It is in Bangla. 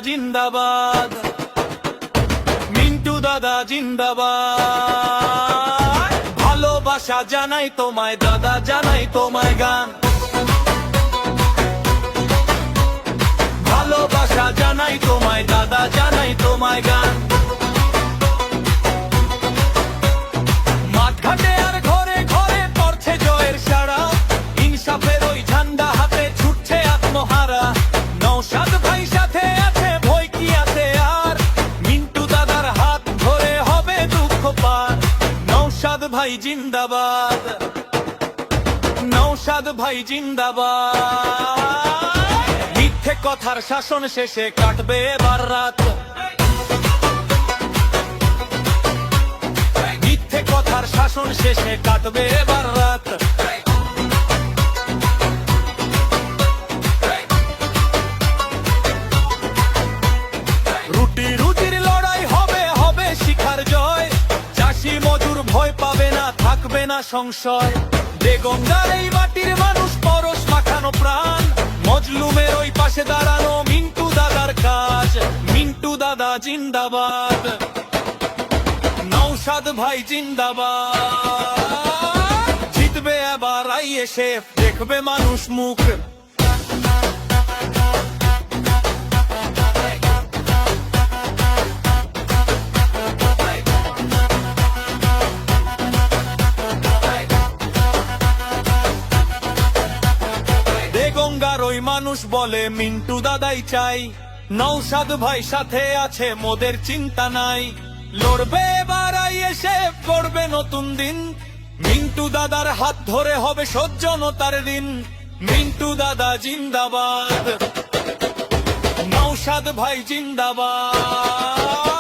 জিন্দাবাদ, মিন্টু দাদা জিন্দাবাদ। ভালোবাসা জানাই তোমায় দাদা, জানাই তোমায় গান। ভালোবাসা জানাই তোমায় দাদা, জানাই তোমায় গান। মাঠঘাটে আর ঘরে ঘরে পড়ছে জয়ের সারা, ইনসাফের ওই ঝান্ডা হাতে ছুটছে আত্মহারা। নওশাদ ভাই সাথে আছে, ভয় কি আছে আর, মিন্টু দাদার হাত ধরে হবে দুঃখ পার। নওশাদ ভাই জিন্দাবাদ, নওশাদ ভাই জিন্দাবাদ। মিথ্যে কথার শাসন শেষে কাটবে এবার রাত, মিথ্যে কথার শাসন শেষে কাটবে এবার রাত। রুটি রুটির লড়াই হবে, হবে শিখার জয়। চাষি মজুর ভয় পাবে না, থাকবে না সংশয়। বেগমদার এই মাটির মানুষ পরশ মাখানো প্রাণ, মজলুমের ওই পাশে দাঁড়ানো মিন্টু দাদার কাজ। মিন্টু দাদা জিন্দাবাদ, নওশাদ ভাই জিন্দাবাদ। জিতবে এবার আইএসএফ, দেখবে মানুষ মুখ। গঙ্গার ওই মানুষ বলে মিন্টু দাদাই চাই। নওশাদ ভাই সাথে আছে, মোদের চিন্তা নাই। লড়বে এবার আইএসএফ, করবে নতুন দিন। মিন্টু দাদার হাত ধরে হবে সজ্জনতার দিন। মিন্টু দাদা জিন্দাবাদ, নওশাদ ভাই জিন্দাবাদ।